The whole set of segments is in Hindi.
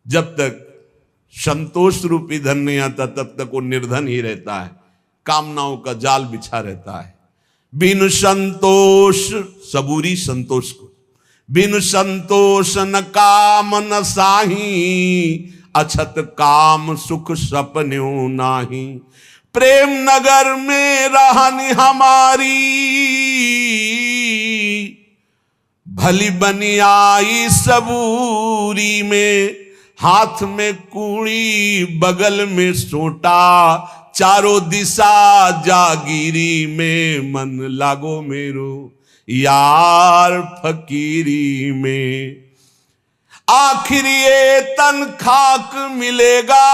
जब तक संतोष रूपी धन नहीं आता तब तक वो निर्धन ही रहता है, कामनाओं का जाल बिछा रहता है। बिनु संतोष, सबूरी संतोष को, बिनु संतोष न काम न साही, अछत काम सुख सपन्यों नाही। प्रेम नगर में रहनी हमारी, भली बनी आई सबूरी में। हाथ में कूड़ी बगल में सोटा, चारों दिशा जागीरी में। मन लागो मेरो यार फकीरी में। आखिर ये तन खाक मिलेगा,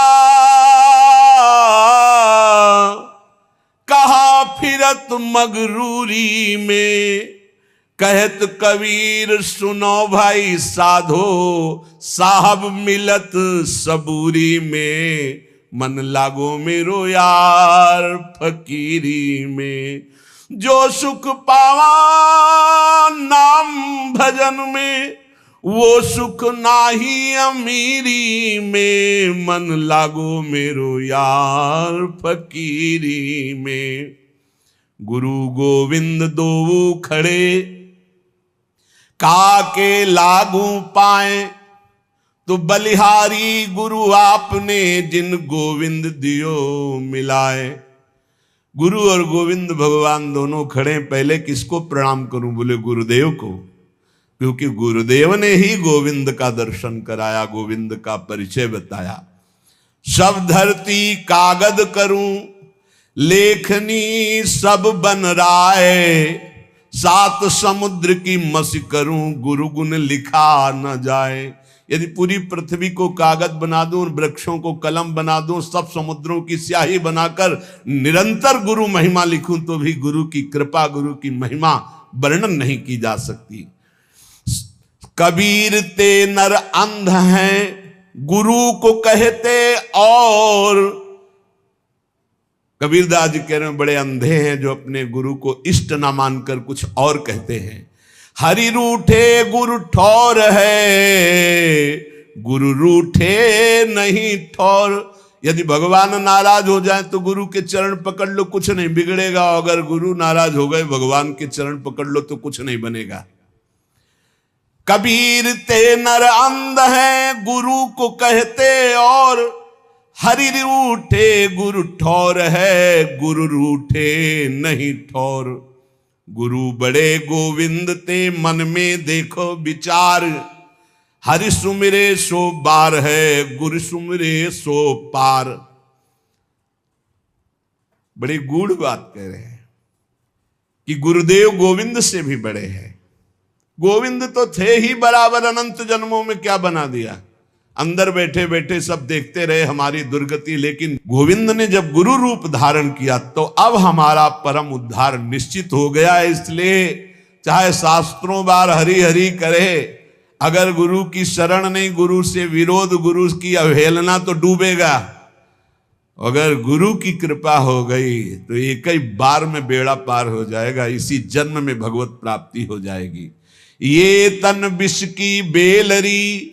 कहा फिरत मगरूरी में। कहत कबीर सुनो भाई साधो, साहब मिलत सबूरी में। मन लागो मेरो यार फकीरी में। जो सुख पावा नाम भजन में, वो सुख नाही अमीरी में। मन लागो मेरो यार फकीरी में। गुरु गोविंद दो खड़े, काके लागू पाए। तो बलिहारी गुरु आपने, जिन गोविंद दियो मिलाए। गुरु और गोविंद भगवान दोनों खड़े। पहले किसको प्रणाम करूं? बोले गुरुदेव को, क्योंकि गुरुदेव ने ही गोविंद का दर्शन कराया, गोविंद का परिचय बताया। सब धरती कागद करूं, लेखनी सब बन राय। सात समुद्र की मसी करूं, गुरु गुण लिखा न जाए। यदि पूरी पृथ्वी को कागज बना दूं, वृक्षों को कलम बना दूं, सब समुद्रों की स्याही बनाकर निरंतर गुरु महिमा लिखूं, तो भी गुरु की कृपा, गुरु की महिमा वर्णन नहीं की जा सकती। कबीर ते नर अंध हैं, गुरु को कहते और। कबीरदास जी कह रहे हैं बड़े अंधे हैं जो अपने गुरु को इष्ट ना मानकर कुछ और कहते हैं। हरि रूठे गुरु ठौर है, गुरु रूठे नहीं ठौर। यदि भगवान नाराज हो जाए तो गुरु के चरण पकड़ लो, कुछ नहीं बिगड़ेगा। अगर गुरु नाराज हो गए, भगवान के चरण पकड़ लो तो कुछ नहीं बनेगा। कबीर ते नर अंध हैं, गुरु को कहते और। हरि रूठे गुरु ठौर है, गुरु रूठे नहीं ठौर। गुरु बड़े गोविंद ते मन में देखो विचार। हरि सुमिरे सो बार है, गुरु सुमिरे सो पार। बड़ी गूढ़ बात कह रहे हैं कि गुरुदेव गोविंद से भी बड़े हैं। गोविंद तो थे ही बराबर, अनंत जन्मों में क्या बना दिया। अंदर बैठे बैठे सब देखते रहे हमारी दुर्गति, लेकिन गोविंद ने जब गुरु रूप धारण किया तो अब हमारा परम उद्धार निश्चित हो गया। इसलिए चाहे शास्त्रों बार हरि हरि करे, अगर गुरु की शरण नहीं, गुरु से विरोध, गुरु की अवहेलना, तो डूबेगा। अगर गुरु की कृपा हो गई तो एक ही बार में बेड़ा पार हो जाएगा, इसी जन्म में भगवत प्राप्ति हो जाएगी। ये तन विष की बेलरी,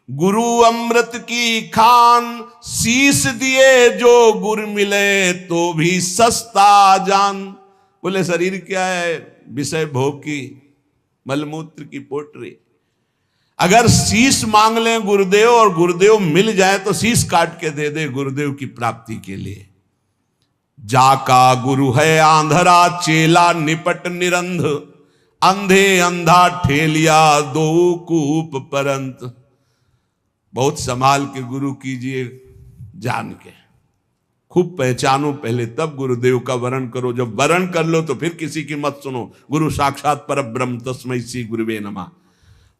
गुरु अमृत की खान। शीश दिए जो गुरु मिले, तो भी सस्ता जान। बोले शरीर क्या है? विषय भोग की, मलमूत्र की पोटरी। अगर शीश मांग लें गुरुदेव और गुरुदेव मिल जाए तो शीश काट के दे दे गुरुदेव की प्राप्ति के लिए। जाका गुरु है आंधरा, चेला निपट निरंध। अंधे अंधा ठेलिया, दो कूप परंत। बहुत संभाल के गुरु कीजिए, जान के खूब पहचानो पहले, तब गुरुदेव का वरण करो। जब वरण कर लो तो फिर किसी की मत सुनो। गुरु साक्षात परब्रह्म तस्मै श्री गुरुवे नमः।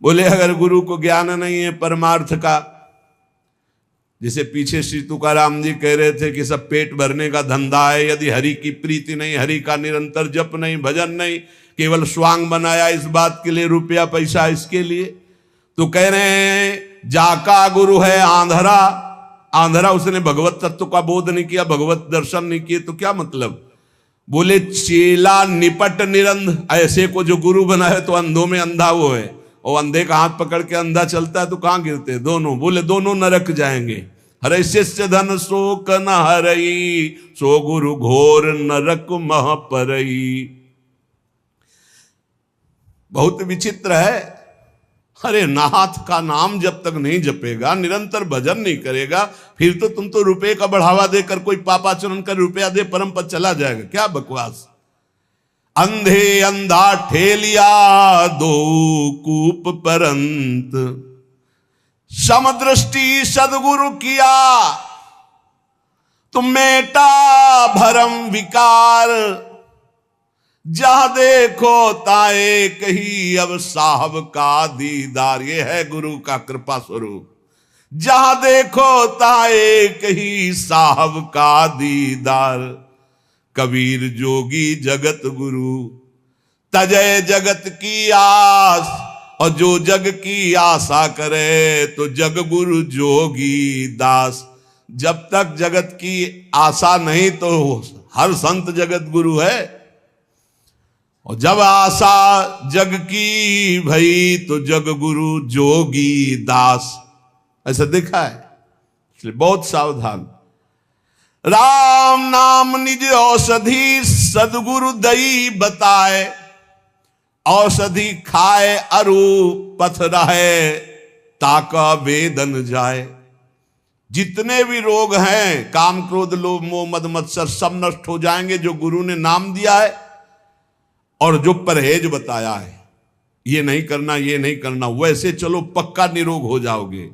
बोले अगर गुरु को ज्ञान नहीं है परमार्थ का, जिसे पीछे श्री तुकाराम जी कह रहे थे कि सब पेट भरने का धंधा है, यदि हरि की प्रीति नहीं, हरि का निरंतर जप नहीं, भजन नहीं, केवल स्वांग बनाया इस बात के लिए, रुपया पैसा इसके लिए, तो कह रहे हैं जाका गुरु है आंधरा। आंधरा, उसने भगवत तत्व का बोध नहीं किया, भगवत दर्शन नहीं किए, तो क्या मतलब। बोले चेला निपट निरंध, ऐसे को जो गुरु बनाए तो अंधों में अंधा वो है, और अंधे का हाथ पकड़ के अंधा चलता है तो कहां गिरते? दोनों। बोले दोनों नरक जाएंगे। हरे शिष्य धन शोक न हरई, सो गुरु घोर नरक मह परई। बहुत विचित्र है। अरे नाथ का नाम जब तक नहीं जपेगा, निरंतर भजन नहीं करेगा, फिर तो तुम तो रुपए का बढ़ावा देकर कोई पापाचरण कर रुपया दे परम पद चला जाएगा। क्या बकवास। अंधे अंधा ठेलिया दो कूप परंत, समदृष्टि सदगुरु किया तुम मेटा भरम विकार। जहां देखो ताए कही अब साहब का दीदार। ये है गुरु का कृपा स्वरूप। जहां देखो ताए कही साहब का दीदार। कबीर जोगी जगत गुरु तजय जगत की आस। और जो जग की आशा करे तो जग गुरु जोगी दास। जब तक जगत की आशा नहीं तो हर संत जगत गुरु है, और जब आशा जग की भई तो जग गुरु जोगी दास। ऐसा देखा है, इसलिए बहुत सावधान। राम नाम निज औषधि सदगुरु दई बताए। औषधि खाए अरु पथ रहे ताका वेदन जाए। जितने भी रोग हैं, काम क्रोध लोभ मोह मद मत्सर, सब नष्ट हो जाएंगे जो गुरु ने नाम दिया है और जो परहेज बताया है। ये नहीं करना, ये नहीं करना, वैसे चलो पक्का निरोग हो जाओगे।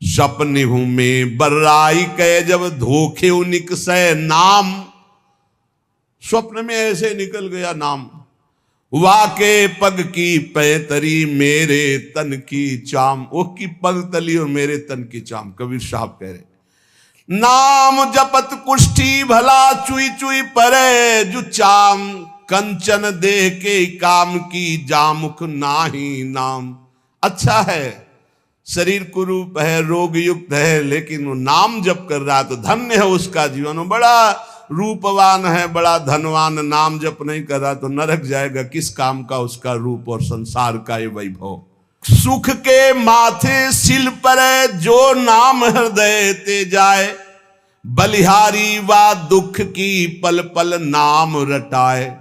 सपने हूं में बर्राई कह जब धोखे निकसे नाम। स्वप्न में ऐसे निकल गया नाम। वाके पग की पैतरी मेरे तन की चाम। वो की पग तली और मेरे तन की चाम। कबीर साहब कह रहे नाम जपत कुष्ठी भला चुई चुई परे जु चाम। कंचन दे के काम की जामुख नाही नाम। अच्छा है, शरीर कुरूप है, रोग युक्त है, लेकिन वो नाम जप कर रहा है तो धन्य है उसका जीवन। वो बड़ा रूपवान है, बड़ा धनवान, नाम जप नहीं कर रहा तो नरक जाएगा। किस काम का उसका रूप और संसार का ये वैभव। सुख के माथे सिल पर जो नाम हृदय ते जाए। बलिहारी वा दुख की पल पल नाम रटाए।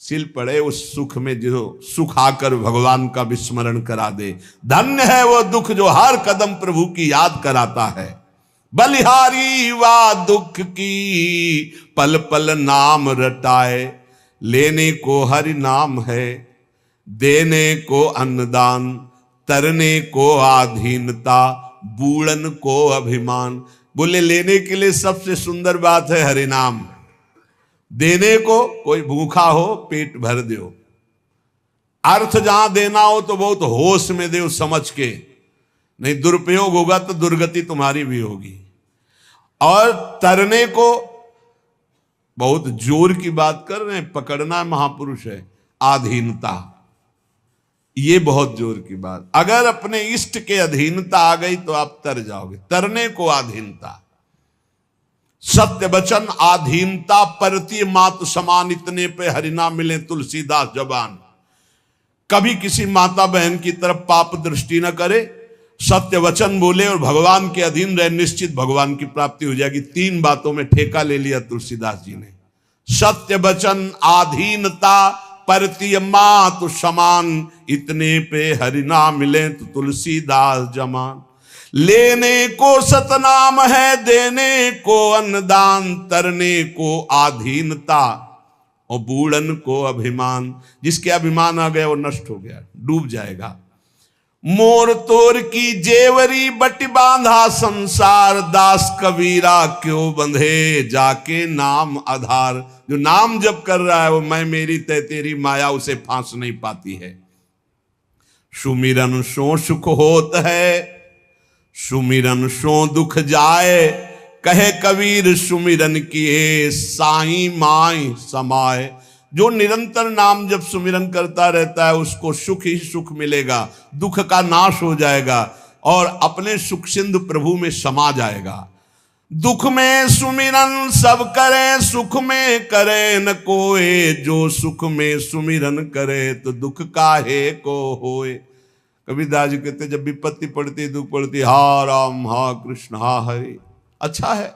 सिल पड़े उस सुख में जो सुख आकर भगवान का विस्मरण करा दे। धन्य है वो दुख जो हर कदम प्रभु की याद कराता है। बलिहारी वा दुख की पल पल नाम रटाए। लेने को हरि नाम है, देने को अन्नदान। तरने को आधीनता, बूढ़न को अभिमान। बोले लेने के लिए सबसे सुंदर बात है हरि नाम। देने को कोई भूखा हो पेट भर दो। अर्थ जहां देना हो तो बहुत होश में दो, समझ के, नहीं दुरुपयोग होगा तो दुर्गति तुम्हारी भी होगी। और तरने को बहुत जोर की बात कर रहे हैं, पकड़ना महापुरुष है। आधीनता, ये बहुत जोर की बात। अगर अपने इष्ट के अधीनता आ गई तो आप तर जाओगे। तरने को आधीनता। सत्य वचन आधीनता परती मात समान। इतने पे हरिनाम मिले तुलसीदास जबान। कभी किसी माता बहन की तरफ पाप दृष्टि न करे, सत्य वचन बोले और भगवान के अधीन रहे, निश्चित भगवान की प्राप्ति हो जाएगी। 3 बातों में ठेका ले लिया तुलसीदास जी ने। सत्य वचन आधीनता परती मात समान। इतने पे हरिनाम मिले तो तुलसीदास जमान। लेने को सतनाम है, देने को अन्नदान। तरने को आधीनता और बूढ़न को अभिमान। जिसके अभिमान आ गया वो नष्ट हो गया, डूब जाएगा। मोर तोर की जेवरी बट बांधा संसार। दास कबीरा क्यों बंधे जाके नाम आधार। जो नाम जप कर रहा है वो मैं मेरी तय तेरी माया उसे फांस नहीं पाती है। सुमिरन सो सुख होत है, सुमिरन सो दुख जाए। कहे कबीर सुमिरन किए साई माई समाए। जो निरंतर नाम जब सुमिरन करता रहता है उसको सुख ही सुख मिलेगा, दुख का नाश हो जाएगा और अपने सुख सिंधु प्रभु में समा जाएगा। दुख में सुमिरन सब करे, सुख में करे न कोय, जो सुख में सुमिरन करे तो दुख काहे को होए। कबीरदास जी कहते जब विपत्ति पड़ती, दुख पड़ती, हा राम हा कृष्ण हा हरि, अच्छा है,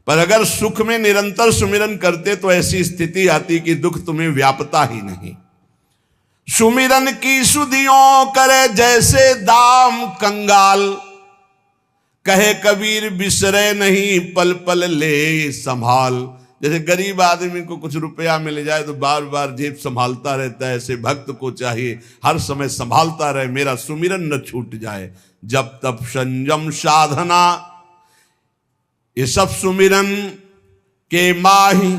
पर अगर सुख में निरंतर सुमिरन करते तो ऐसी स्थिति आती कि दुख तुम्हें व्यापता ही नहीं। सुमिरन की सुधियों करे जैसे दाम कंगाल, कहे कबीर बिसरे नहीं पल पल ले संभाल। जैसे गरीब आदमी को कुछ रुपया मिल जाए तो बार बार जेब संभालता रहता है, ऐसे भक्त को चाहिए हर समय संभालता रहे, मेरा सुमिरन न छूट जाए। जब तब संयम साधना ये सब सुमिरन के माही,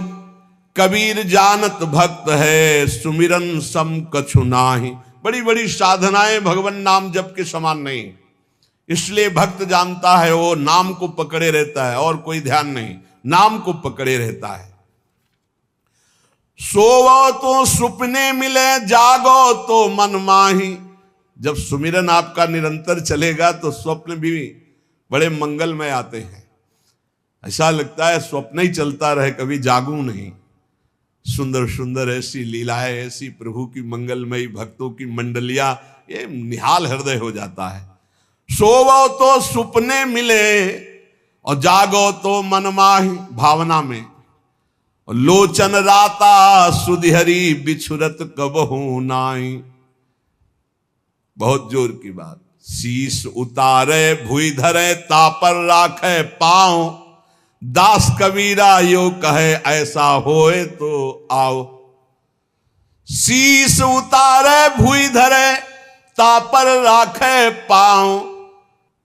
कबीर जानत भक्त है सुमिरन सम कछु नाही। बड़ी बड़ी साधनाएं भगवान नाम जप के समान नहीं, इसलिए भक्त जानता है वो नाम को पकड़े रहता है और कोई ध्यान नहीं, नाम को पकड़े रहता है। सोवो तो सुपने मिले, जागो तो मन माही। जब सुमिरन आपका निरंतर चलेगा तो स्वप्न भी बड़े मंगलमय आते हैं, ऐसा लगता है स्वप्न ही चलता रहे, कभी जागूं नहीं। सुंदर सुंदर ऐसी लीलाएं, ऐसी प्रभु की मंगलमयी भक्तों की मंडलियां, ये निहाल हृदय हो जाता है। सोवो तो सुपने मिले और जागो तो मन माही, भावना में। लोचन राता सुधिहरी बिछुरत कबहू नाई। बहुत जोर की बात। शीश उतारे भुई धरे, तापर राखे पांव। दास कबीरा यो कहे ऐसा होए तो आओ। शीश उतारे भुई धरे, तापर राखे पांव।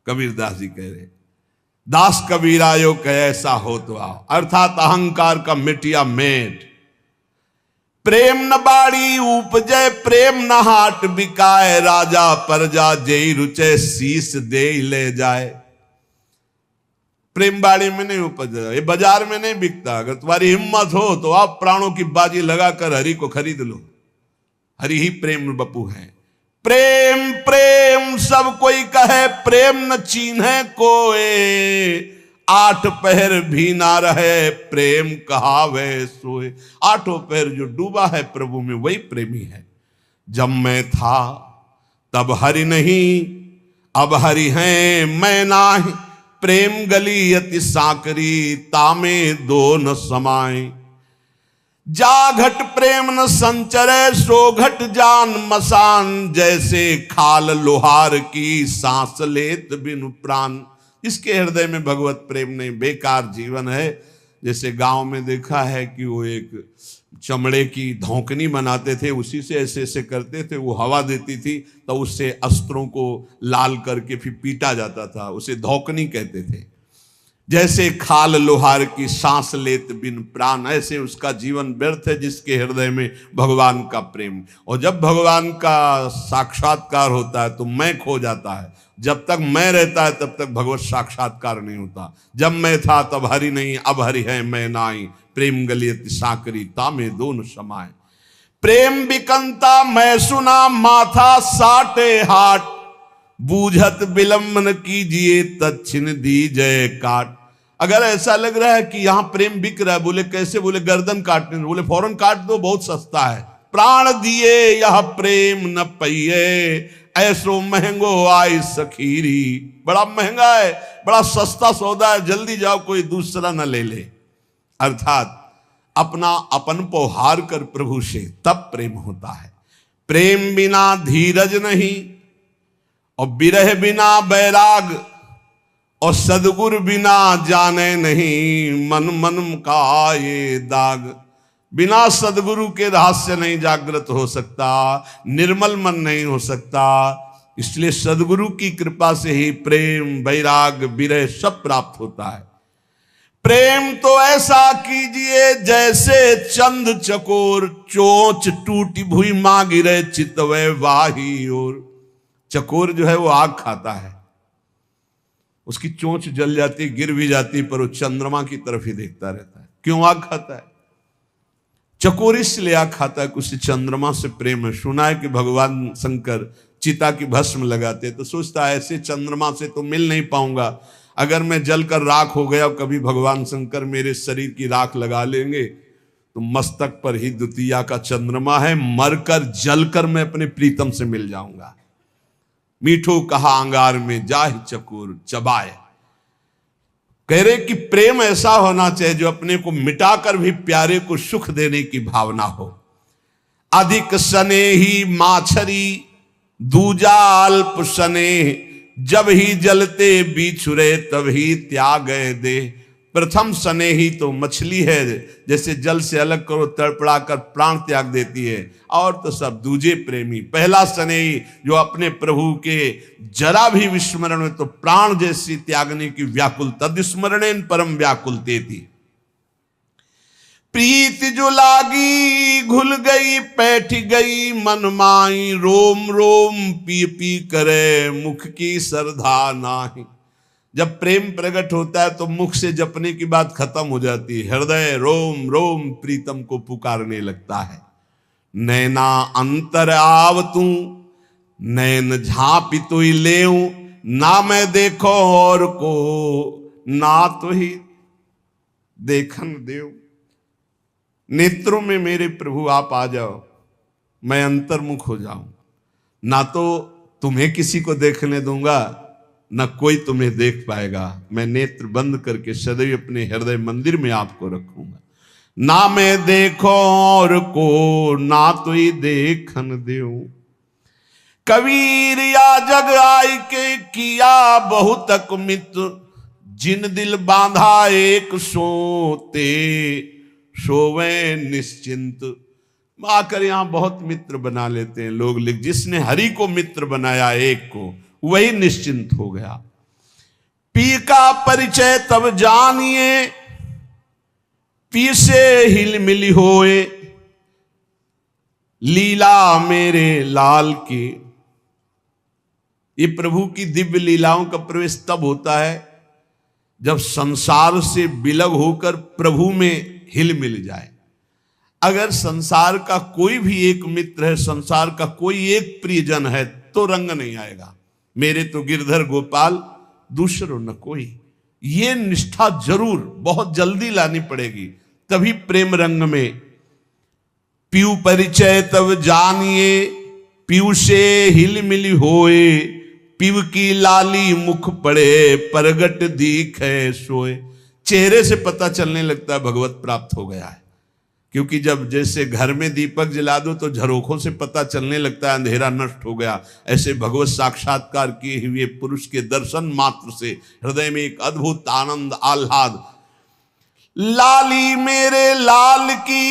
कबीरदास जी कह रहे दास कबीरा यो कहे ऐसा हो तो आओ, अर्थात अहंकार का मिटिया मेट। प्रेम न बाड़ी उपजे, प्रेम न हाट बिकाए। राजा प्रजा जेई रुचे, शीश दे ले जाए। प्रेम बाड़ी में नहीं उपज, ये बाजार में नहीं बिकता। अगर तुम्हारी हिम्मत हो तो आप प्राणों की बाजी लगाकर हरि को खरीद लो। हरि ही प्रेम बपू है। प्रेम प्रेम सब कोई कहे, प्रेम न चीन्हे कोई। आठ पहर भी ना रहे, प्रेम कहावे सोए। आठों पहर जो डूबा है प्रभु में वही प्रेमी है। जब मैं था तब हरि नहीं, अब हरि हैं मैं नाही। प्रेम गली अति साकरी, तामे दो न समाए। जा घट प्रेम न संचरे, सो घट जान मसान। जैसे खाल लोहार की, सांस लेत बिनु प्राण। इसके हृदय में भगवत प्रेम नहीं, बेकार जीवन है। जैसे गांव में देखा है कि वो एक चमड़े की धौकनी बनाते थे, उसी से ऐसे ऐसे करते थे, वो हवा देती थी तो उससे अस्त्रों को लाल करके फिर पीटा जाता था, उसे धौकनी कहते थे। जैसे खाल लोहार की, सांस लेत बिन प्राण। ऐसे उसका जीवन व्यर्थ है जिसके हृदय में भगवान का प्रेम। और जब भगवान का साक्षात्कार होता है तो मैं खो जाता है। जब तक मैं रहता है तब तक भगवत साक्षात्कार नहीं होता। जब मैं था तब हरि नहीं, अब हरि है मैं नाई। प्रेम गलियत साकरी, तामे दोनों समाए। प्रेम बिकंता मैं सुना, माथा साटे हाट। बूझत विलंबन कीजिए, तच्छिन दीजय काट। अगर ऐसा लग रहा है कि यहां प्रेम बिक रहा है, बोले कैसे? बोले गर्दन काटने, बोले फौरन काट दो, बहुत सस्ता है। प्राण दिए यह प्रेम न पइए, ऐसो महंगो आई सखीरी। बड़ा महंगा है, बड़ा सस्ता सौदा है, जल्दी जाओ कोई दूसरा न ले ले। अर्थात अपना अपन को हार कर प्रभु से तब प्रेम होता है। प्रेम बिना धीरज नहीं, और विरह बिना बैराग, और सदगुरु बिना जाने नहीं। मन मन का ये दाग। बिना सदगुरु के रहस्य नहीं जागृत हो सकता, निर्मल मन नहीं हो सकता। इसलिए सदगुरु की कृपा से ही प्रेम, वैराग, विरह सब प्राप्त होता है। प्रेम तो ऐसा कीजिए जैसे चंद चकोर। चोंच टूटी भुई मां गिरे, चितवे वाही और। चकोर जो है वो आग खाता है, उसकी चोंच जल जाती, गिर भी जाती, पर वो चंद्रमा की तरफ ही देखता रहता है। क्यों आग खाता है? चकोर इसलिए आग खाता है कि उसे चंद्रमा से प्रेम है। सुना है कि भगवान शंकर चिता की भस्म लगाते तो सोचता है ऐसे चंद्रमा से तो मिल नहीं पाऊंगा, अगर मैं जलकर राख हो गया, कभी भगवान शंकर मेरे शरीर की राख लगा लेंगे तो मस्तक पर ही द्वितीया का चंद्रमा है, मरकर जलकर मैं अपने प्रीतम से मिल जाऊंगा। मीठो कहा अंगार में जाहि चकोर चबाए। कह रहे कि प्रेम ऐसा होना चाहिए जो अपने को मिटाकर भी प्यारे को सुख देने की भावना हो। अधिक स्नेही माछरी दूजा अल्प स्नेह, जब ही जलते बिछुरे तभी त्याग दे। प्रथम स्नेही तो मछली है, जैसे जल से अलग करो तड़पड़ा कर प्राण त्याग देती है, और तो सब दूजे प्रेमी। पहला स्नेही जो अपने प्रभु के जरा भी विस्मरण में तो प्राण जैसी त्यागने की व्याकुल, तद्स्मरणेन परम व्याकुलते थी। प्रीत जो लागी घुल गई बैठ गई मन माई, रोम रोम पी पी करे मुख की श्रद्धा नाही। जब प्रेम प्रकट होता है तो मुख से जपने की बात खत्म हो जाती है, हृदय रोम रोम प्रीतम को पुकारने लगता है। नैना अंतर आव तू नैन झांपी तो ही लेऊ, ना मैं देखो और को ना तो ही देखन देव। नेत्रों में मेरे प्रभु आप आ जाओ, मैं अंतर्मुख हो जाऊं, ना तो तुम्हें किसी को देखने दूंगा, ना कोई तुम्हें देख पाएगा। मैं नेत्र बंद करके सदैव अपने हृदय मंदिर में आपको रखूंगा। ना मैं देखो और को ना तो ही देखन देऊं। कबीर या जग आय के किया बहुतक मित्र, जिन दिल बांधा एक सोते सोवे निश्चिंत। आकर यहां बहुत मित्र बना लेते हैं लोग, लिख जिसने हरि को मित्र बनाया एक को, वही निश्चिंत हो गया। पी का परिचय तब जानिए, पी से हिल मिली होए, लीला मेरे लाल की। ये प्रभु की दिव्य लीलाओं का प्रवेश तब होता है जब संसार से विलग होकर प्रभु में हिल मिल जाए। अगर संसार का कोई भी एक मित्र है, संसार का कोई एक प्रियजन है, तो रंग नहीं आएगा। मेरे तो गिरधर गोपाल दूसरो न कोई, ये निष्ठा जरूर बहुत जल्दी लानी पड़ेगी, तभी प्रेम रंग में। पीयू परिचय तब जानिए, पीयू से हिल मिली होए, पीव की लाली मुख पड़े परगट दीखे सोए। चेहरे से पता चलने लगता है भगवत प्राप्त हो गया है, क्योंकि जब जैसे घर में दीपक जला दो तो झरोखों से पता चलने लगता है अंधेरा नष्ट हो गया, ऐसे भगवत साक्षात्कार किए हुए पुरुष के दर्शन मात्र से हृदय में एक अद्भुत आनंद आह्लाद। लाली मेरे लाल की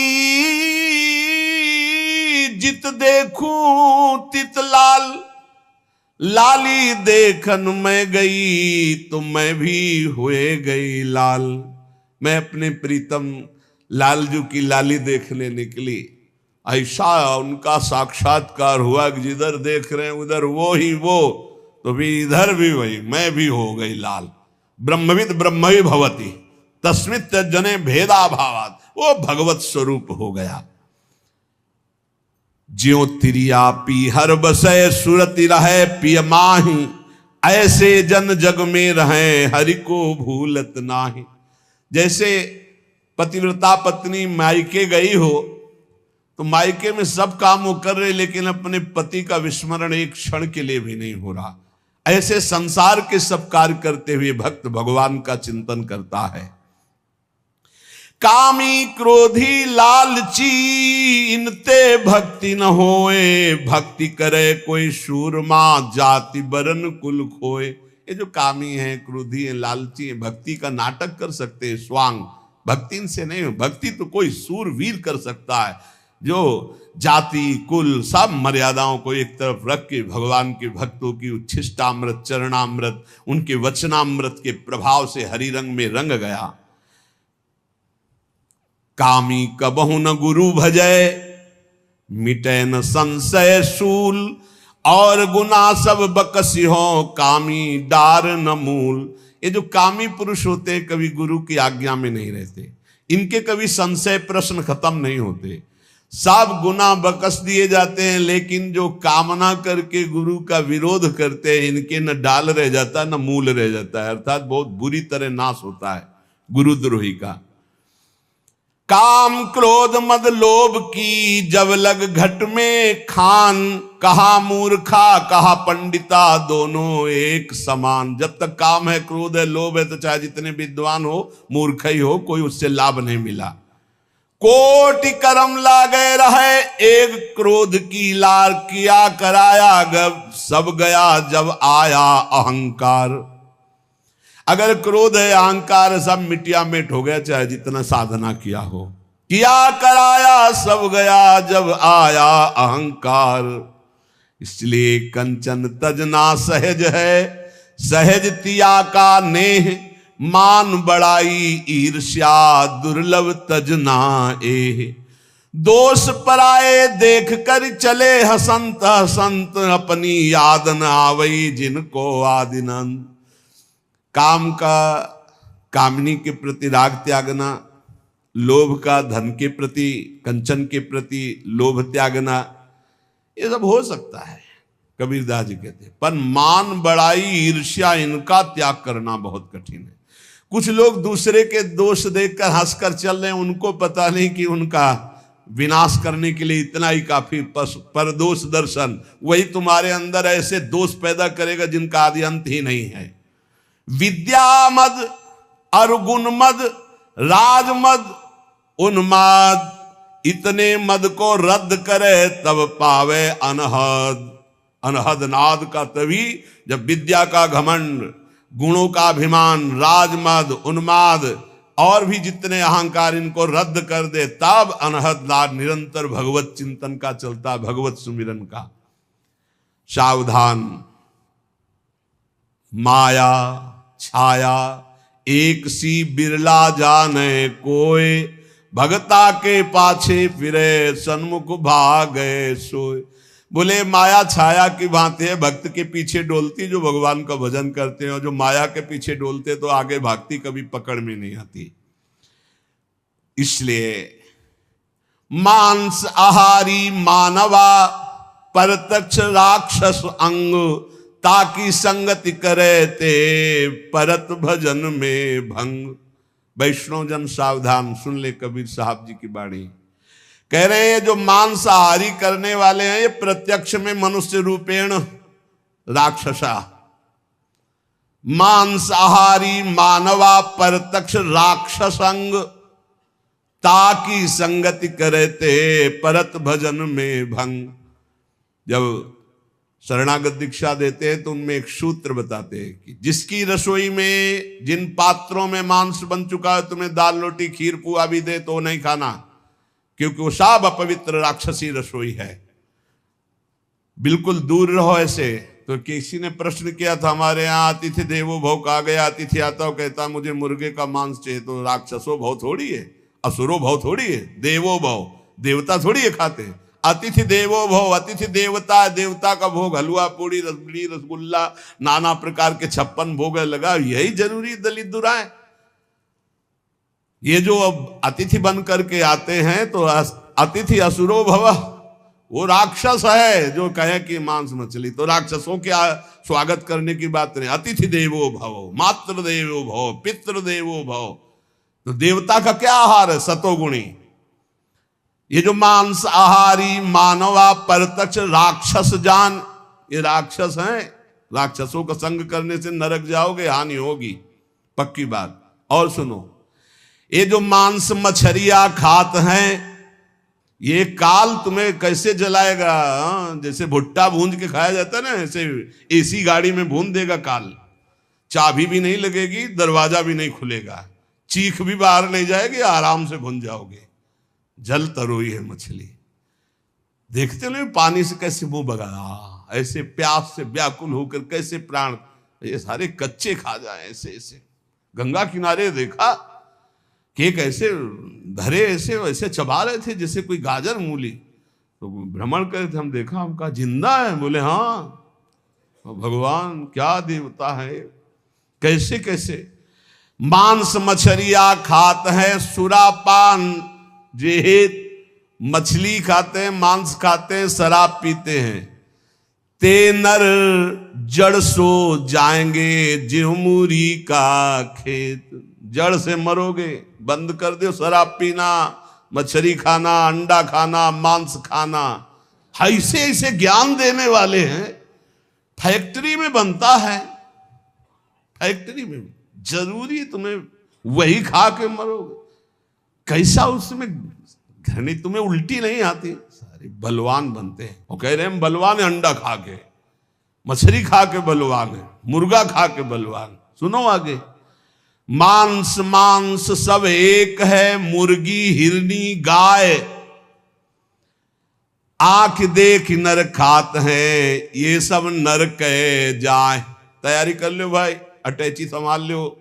जित देखूं तित लाल, लाली देखन मैं गई तो मैं भी हुए गई लाल। मैं अपने प्रीतम लालजू की लाली देखने निकली, ऐसा उनका साक्षात्कार हुआ कि जिधर देख रहे हैं उधर वो ही वो, तो भी इधर भी वही, मैं भी हो गई लाल। ब्रह्मविद ब्रह्मवि भवति तस्मित् जने भेदा भावात, वो भगवत स्वरूप हो गया। ज्यों तिरिया पी हर बसय सुरति रहे पिय माही, ऐसे जन जग में रहे हरि को भूलत नाही। जैसे पतिव्रता पत्नी मायके गई हो तो मायके में सब काम वो कर रहे, लेकिन अपने पति का विस्मरण एक क्षण के लिए भी नहीं हो रहा। ऐसे संसार के सब कार्य करते हुए भक्त भगवान का चिंतन करता है। कामी क्रोधी लालची इनते भक्ति न होए, भक्ति करे कोई सूरमा जाति बरन कुल खोए। ये जो कामी है, क्रोधी है, लालची है, भक्ति का नाटक कर सकते हैं स्वांग, भक्ति इनसे नहीं हो। भक्ति तो कोई सूरवीर कर सकता है जो जाति कुल सब मर्यादाओं को एक तरफ रख के भगवान के भक्तों की उच्छिष्टामृत चरणामृत उनके वचनामृत के प्रभाव से हरि रंग में रंग गया। कामी कबहु न गुरु भजय मिटे न संशय सूल, और गुना सब बकसी हो कामी डार न मूल। ये जो कामी पुरुष होते हैं कभी गुरु की आज्ञा में नहीं रहते, इनके कभी संशय प्रश्न खत्म नहीं होते। सब गुनाह बकस दिए जाते हैं, लेकिन जो कामना करके गुरु का विरोध करते हैं इनके न डाल रह जाता न मूल रह जाता है, अर्थात बहुत बुरी तरह नाश होता है गुरुद्रोही का। काम क्रोध मद लोभ की जब लग घट में खान, कहा मूर्खा कहा पंडिता दोनों एक समान। जब तक काम है, क्रोध है, लोभ है, तो चाहे जितने विद्वान हो मूर्ख ही हो, कोई उससे लाभ नहीं मिला। कोटि कर्म लागे रहे एक क्रोध की लार, किया कराया गब सब गया जब आया अहंकार। अगर क्रोध है, अहंकार सब मिटिया मिट हो गया, चाहे जितना साधना किया हो। किया कराया सब गया जब आया अहंकार। इसलिए कंचन तजना सहज है, सहज तिया का नेह, मान बड़ाई ईर्ष्या दुर्लभ तजना एह। दोष पराए देख कर चले हसंत हसंत, अपनी याद न आवई जिनको आदिनंद। काम का कामनी के प्रति राग त्यागना, लोभ का धन के प्रति, कंचन के प्रति लोभ त्यागना, ये सब हो सकता है, कबीरदास जी कहते हैं। पर मान बड़ाई ईर्ष्या इनका त्याग करना बहुत कठिन है। कुछ लोग दूसरे के दोष देखकर हंसकर चल रहे हैं, उनको पता नहीं कि उनका विनाश करने के लिए इतना ही काफी। परदोष दर्शन वही तुम्हारे अंदर ऐसे दोष पैदा करेगा जिनका आदि अंत ही नहीं है। विद्या मद अरुगुण मद राजमद उन्माद, इतने मद को रद्द करे तब पावे अनहद। अनहद नाद का तभी जब विद्या का घमंड, गुणों का अभिमान, राजमद, उन्माद और भी जितने अहंकार, इनको रद्द कर दे, तब अनहद नाद निरंतर भगवत चिंतन का चलता, भगवत सुमिरन का। सावधान माया छाया एक सी बिरला जाने कोय, भगता के पाछे फिरे सन्मुख भागे सोए। बोले माया छाया की भांति है, भक्त के पीछे डोलती जो भगवान का भजन करते हैं, और जो माया के पीछे डोलते तो आगे भागती, कभी पकड़ में नहीं आती। इसलिए मांस आहारी मानवा परतक्ष राक्षस अंग, ताकि संगति करे ते परत भजन में भंग। वैष्णव जन सावधान, सुन ले कबीर साहब जी की वाणी। कह रहे हैं जो मांसाहारी करने वाले हैं, ये प्रत्यक्ष में मनुष्य रूपेण राक्षसा। मांसाहारी मानवा परतक्ष राक्षसंग, ताकि संगति करे ते परत भजन में भंग। जब शरणागत दीक्षा देते हैं तो उनमें एक सूत्र बताते हैं कि जिसकी रसोई में, जिन पात्रों में मांस बन चुका है, तुम्हें दाल रोटी खीर पुआ भी दे तो नहीं खाना, क्योंकि वो सब अपवित्र राक्षसी रसोई है। बिल्कुल दूर रहो ऐसे। तो किसी ने प्रश्न किया था, हमारे यहाँ अतिथि देवो भव कहा गया, अतिथि आता हो कहता मुझे मुर्गे का मांस चाहिए, तो राक्षसो भव थोड़ी है, असुरो भव थोड़ी है, देवो भव, देवता थोड़ी है खाते। अतिथि देवो भव, अतिथि देवता, देवता का भोग हलवा पूड़ी रसगुल्ली रसगुल्ला नाना प्रकार के 56 भोग लगा, यही जरूरी दलित दुराए। ये जो अब अतिथि बन करके आते हैं तो अतिथि असुरो भव, वो राक्षस है जो कहे कि मांस मछली, तो राक्षसों के स्वागत करने की बात नहीं। अतिथि देवो भव, मातृ देवो भव, पितृ देवो भव, तो देवता का क्या आहार है? सतोगुणी। ये जो मांस आहारी मानवा परतक्ष राक्षस जान, ये राक्षस हैं। राक्षसों का संग करने से नरक जाओगे, हानि होगी, पक्की बात। और सुनो, ये जो मांस मछरिया खात हैं, ये काल तुम्हें कैसे जलाएगा? जैसे भुट्टा भूंज के खाया जाता है ना, ऐसे एसी गाड़ी में भून देगा काल। चाबी भी नहीं लगेगी, दरवाजा भी नहीं खुलेगा, चीख भी बाहर नहीं जाएगी, आराम से भून जाओगे। जल तरोई है मछली, देखते हो पानी से कैसे मुंह बगा, ऐसे प्यास से व्याकुल होकर कैसे प्राण, ये सारे कच्चे खा जाए ऐसे ऐसे। गंगा किनारे देखा कि कैसे धरे ऐसे वैसे चबा रहे थे जैसे कोई गाजर मूली। तो भ्रमण करे थे, हम देखा, हम कहा जिंदा है? बोले हाँ, भगवान क्या देवता है। कैसे कैसे मांस मछरिया खात है सुरापान जेहित, मछली खाते हैं, मांस खाते हैं, शराब पीते हैं। ते नर जड़ सो जाएंगे जिहुमुरी का खेत। जड़ से मरोगे, बंद कर दो शराब पीना, मछली खाना, अंडा खाना, मांस खाना। ऐसे ऐसे ज्ञान देने वाले हैं। फैक्ट्री में बनता है, फैक्ट्री में जरूरी तुम्हें वही खा के मरोगे। कैसा उसमें घनी, तुम्हें उल्टी नहीं आती? सारे बलवान बनते हैं। वो कह रहे हैं हम बलवान है, अंडा खा के, मछली खा के बलवान है, मुर्गा खा के बलवान। सुनो आगे, मांस मांस सब एक है, मुर्गी हिरनी गाय, आंख देख नर खात है, ये सब नरक जाए। तैयारी कर लो भाई, अटैची संभाल लो,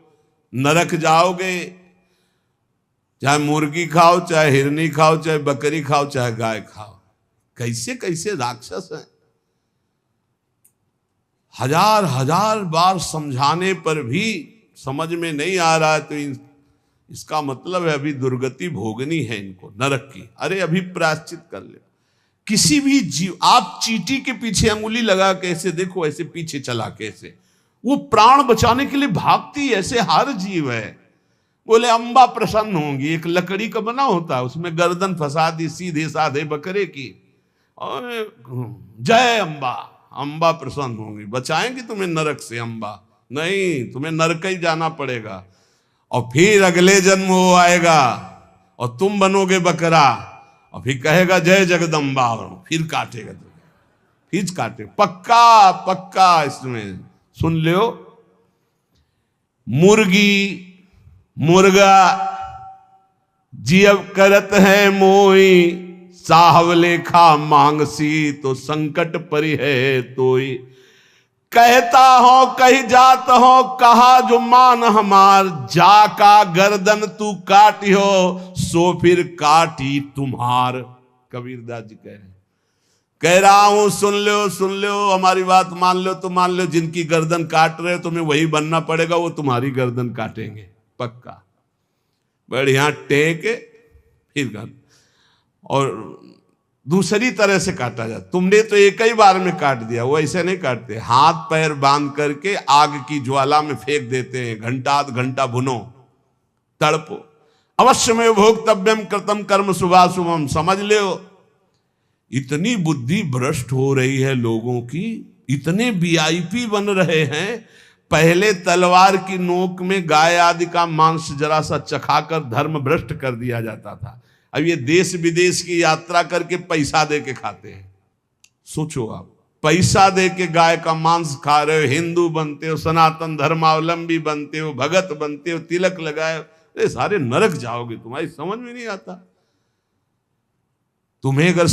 नरक जाओगे। चाहे मुर्गी खाओ, चाहे हिरनी खाओ, चाहे बकरी खाओ, चाहे गाय खाओ। कैसे कैसे राक्षस हैं। हजार हजार बार समझाने पर भी समझ में नहीं आ रहा है, तो इसका मतलब है अभी दुर्गति भोगनी है इनको, नरक की। अरे अभी प्रायश्चित कर ले। किसी भी जीव, आप चींटी के पीछे अंगुली लगा के ऐसे देखो, ऐसे पीछे चला के, ऐसे वो प्राण बचाने के लिए भागती, ऐसे हर जीव है। बोले अम्बा प्रसन्न होंगी। एक लकड़ी का बना होता है, उसमें गर्दन फंसा दी सीधे साधे बकरे की, और जय अम्बा, अम्बा प्रसन्न होंगी, बचाएंगी तुम्हें नरक से अम्बा। नहीं, तुम्हें नरक ही जाना पड़ेगा। और फिर अगले जन्म वो आएगा और तुम बनोगे बकरा, और फिर कहेगा जय जगदम्बा, और फिर काटेगा तुम्हें, फिर काटे। पक्का पक्का इसमें सुन लो। मुर्गी मुर्गा जियब करत है मोई, साहब लेखा मांगसी तो संकट परि है तोई। कहता हो कही जात हो, कहा जो मान हमार, जाका गर्दन तू काटी हो, सो फिर काटी तुम्हार। कबीरदास जी कह रहे हैं, कह रहा हूं सुन लो, हमारी बात मान लो तो मान लो। जिनकी गर्दन काट रहे हो तुम्हें वही बनना पड़ेगा, वो तुम्हारी गर्दन काटेंगे पक्का। बढ़िया टेक फिर कर, और दूसरी तरह से काटा जाए। तुमने तो एक ही बार में काट दिया, वो ऐसे नहीं काटते। हाथ पैर बांध करके आग की ज्वाला में फेंक देते हैं, घंटा आध घंटा भुनो, तड़पो। अवश्य में भोक्तव्यम कृतम कर्म शुभाशुभम। समझ लो, इतनी बुद्धि भ्रष्ट हो रही है लोगों की, इतने वीआईपी बन रहे हैं। पहले तलवार की नोक में गाय आदि का मांस जरा सा चखाकर धर्म भ्रष्ट कर दिया जाता था। अब ये देश विदेश की यात्रा करके पैसा दे के खाते हैं। सोचो आप, पैसा दे के गाय का मांस खा रहे हो, हिंदू बनते हो, सनातन धर्मावलंबी बनते हो, भगत बनते हो, तिलक लगाए, अरे सारे नरक जाओगे। तुम्हारी समझ में नहीं आता। तुम्हें अगर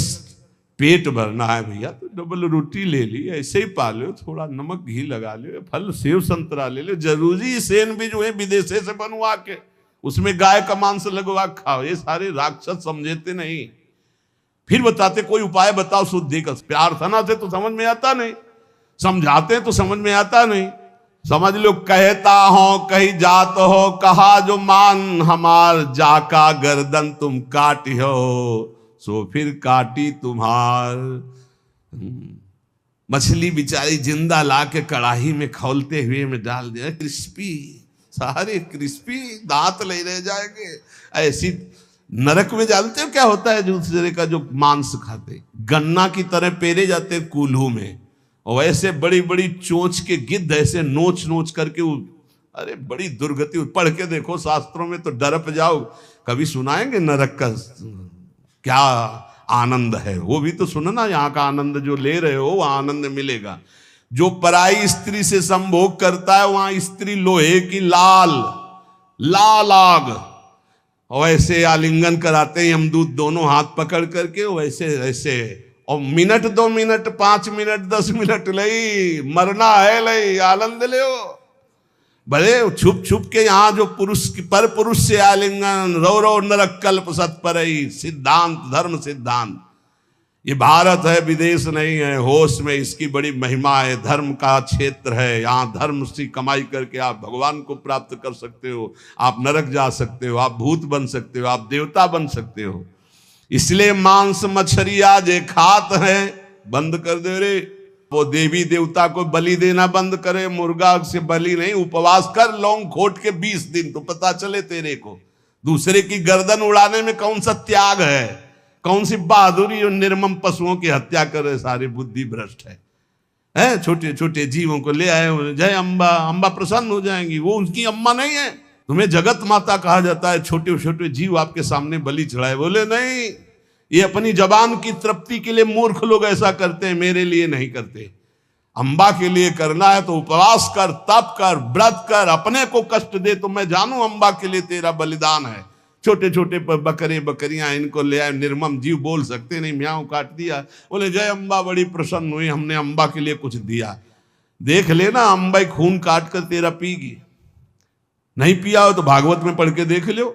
पेट भरना है भैया तो डबल रोटी ले ली, ऐसे ही पा लो, थोड़ा नमक घी लगा लो, फल सेव संतरा ले लो। जरूरी सैंडविच हुए विदेशे से बनवा के उसमें गाय का मांस लगवा खाओ। ये सारे राक्षस समझते नहीं। फिर बताते कोई उपाय बताओ शुद्धि का। प्रार्थना से तो समझ में आता नहीं, समझाते तो समझ में आता नहीं। समझ लो, कहता हो कही जात हो, कहा जो मान हमार, जाका गर्दन तुम काटी हो, सो फिर काटी तुम्हार। मछली बेचारी जिंदा ला के कड़ाही में खौलते हुए में डाल दिया, क्रिस्पी, सारे क्रिस्पी, दांत ले रह जाएंगे। ऐसी नरक में जानते हो क्या होता है? दूसरे का जो मांस खाते, गन्ना की तरह पेरे जाते कूल्हू में, और ऐसे बड़ी बड़ी चोंच के गिद्ध ऐसे नोच नोच करके, अरे बड़ी दुर्गति। पढ़ के देखो शास्त्रों में तो डरप जाओ। कभी सुनाएंगे नरक का क्या आनंद है? वो भी तो सुनना। यहाँ का आनंद जो ले रहे हो वह आनंद मिलेगा। जो पराई स्त्री से संभोग करता है वहां स्त्री लोहे की लाल लाल आग, और ऐसे आलिंगन कराते हैं यमदूत दोनों हाथ पकड़ करके, वैसे ऐसे। और मिनट 2 मिनट 5 मिनट 10 मिनट लई मरना है, लई आनंद ले। भले छुप छुप के यहाँ जो पुरुष पर पुरुष से आलिंगन, रो रो नरक कल्प सत्परई, सिद्धांत धर्म सिद्धांत। ये भारत है, विदेश नहीं है। होश में इसकी बड़ी महिमा है। धर्म का क्षेत्र है, यहाँ धर्म से कमाई करके आप भगवान को प्राप्त कर सकते हो, आप नरक जा सकते हो, आप भूत बन सकते हो, आप देवता बन सकते हो। इसलिए मांस मछलियां जे खात है बंद कर दे रे। वो देवी देवता को बलि देना बंद करे, मुर्गा से बलि नहीं, उपवास कर लौंग खोट के 20 दिन तो पता चले तेरे को। दूसरे की गर्दन उड़ाने में कौन सा त्याग है, कौन सी बहादुरी, और निर्मम पशुओं की हत्या करे, सारे बुद्धि भ्रष्ट है। छोटे छोटे जीवों को ले आए, जय अम्बा, अम्बा प्रसन्न हो जाएंगी। वो उनकी अम्मा नहीं है, तुम्हें जगत माता कहा जाता है। छोटे छोटे जीव आपके सामने बलि चढ़ाए, बोले नहीं, ये अपनी जबान की तृप्ति के लिए मूर्ख लोग ऐसा करते हैं, मेरे लिए नहीं करते। अम्बा के लिए करना है तो उपवास कर, तप कर, व्रत कर, अपने को कष्ट दे तो मैं जानू अम्बा के लिए तेरा बलिदान है। छोटे छोटे बकरे बकरियां इनको ले आए, निर्मम जीव बोल सकते नहीं, म्याऊं काट दिया, बोले जय अम्बा, बड़ी प्रसन्न हुई, हमने अम्बा के लिए कुछ दिया। देख लेना अम्बा खून काट कर तेरा पीगी, नहीं पिया हो तो भागवत में पढ़ के देख लो।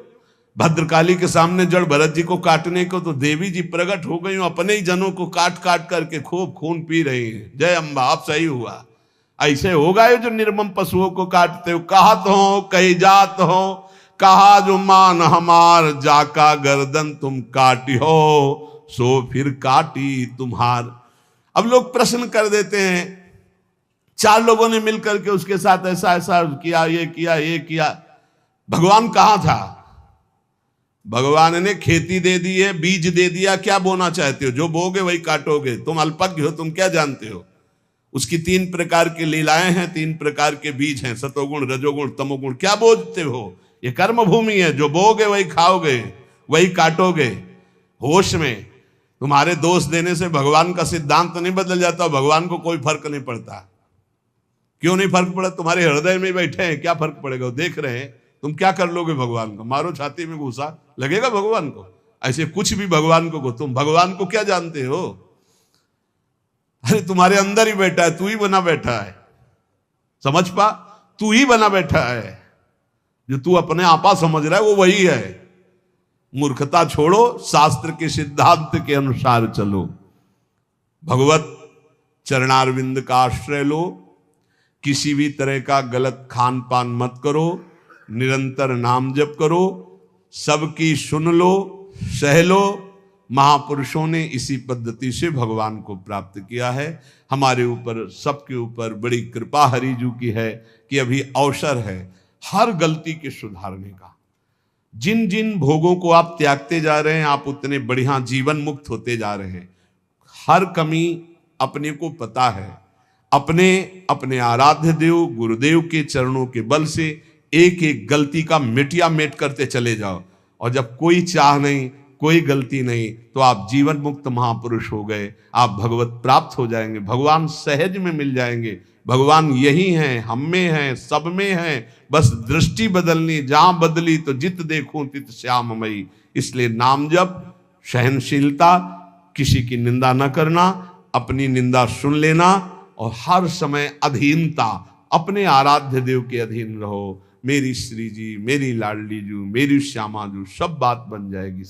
भद्रकाली के सामने जड़ भरत जी को काटने को तो देवी जी प्रकट हो गई, अपने ही जनों को काट काट करके खूब खून पी रही हैं। जय अम्बा, अब सही हुआ। ऐसे होगा ये जो निर्मम पशुओं को काटते हो। कहत हो कही जात हो, कहा जो मान हमार, जाका गर्दन तुम काटी हो, सो फिर काटी तुम्हार। अब लोग प्रश्न कर देते हैं, 4 लोगों ने मिलकर के उसके साथ ऐसा ऐसा किया, ये किया, ये किया। भगवान कहां था? भगवान ने खेती दे दी है, बीज दे दिया, क्या बोना चाहते हो? जो बोगे वही काटोगे। तुम अल्पज्ञ हो, तुम क्या जानते हो? उसकी 3 प्रकार की लीलाएं हैं, 3 प्रकार के बीज हैं, सतोगुण, रजोगुण, तमोगुण। क्या बोझते हो? ये कर्म भूमि है, जो बोगे वही खाओगे, वही काटोगे। होश में। तुम्हारे दोष देने से भगवान का सिद्धांत नहीं बदल जाता, भगवान को कोई फर्क नहीं पड़ता। क्यों नहीं फर्क पड़ा? तुम्हारे हृदय में बैठे हैं, क्या फर्क पड़ेगा? देख रहे हैं, तुम क्या कर लोगे भगवान को? मारो छाती में घुसा, लगेगा भगवान को? ऐसे कुछ भी भगवान को तुम भगवान को क्या जानते हो? अरे तुम्हारे अंदर ही बैठा है, तू ही बना बैठा है। समझ पा, तू ही बना बैठा है। जो तू अपने आपा समझ रहा है वो वही है। मूर्खता छोड़ो, शास्त्र के सिद्धांत के अनुसार चलो। भगवत चरणारविंद का आश्रय लो। किसी भी तरह का गलत खान पान मत करो। निरंतर नाम जप करो। सबकी सुन लो, सह लो। महापुरुषों ने इसी पद्धति से भगवान को प्राप्त किया है। हमारे ऊपर, सबके ऊपर बड़ी कृपा हरिजू की है कि अभी अवसर है हर गलती के सुधारने का। जिन जिन भोगों को आप त्यागते जा रहे हैं, आप उतने बढ़िया जीवन मुक्त होते जा रहे हैं। हर कमी अपने को पता है। अपने अपने आराध्य देव गुरुदेव के चरणों के बल से एक एक गलती का मिटिया मेट करते चले जाओ। और जब कोई चाह नहीं, कोई गलती नहीं, तो आप जीवन मुक्त महापुरुष हो गए। आप भगवत प्राप्त हो जाएंगे। भगवान सहज में मिल जाएंगे। भगवान यही हैं, हम में हैं, सब में हैं। बस दृष्टि बदलनी, जहां बदली तो जित देखूं तित श्याममयी। इसलिए नाम जप, सहनशीलता, किसी की निंदा न करना, अपनी निंदा सुन लेना, और हर समय अधीनता, अपने आराध्य देव के अधीन रहो। मेरी श्री जी, मेरी लाडली जू, मेरी श्यामा जू, सब बात बन जाएगी।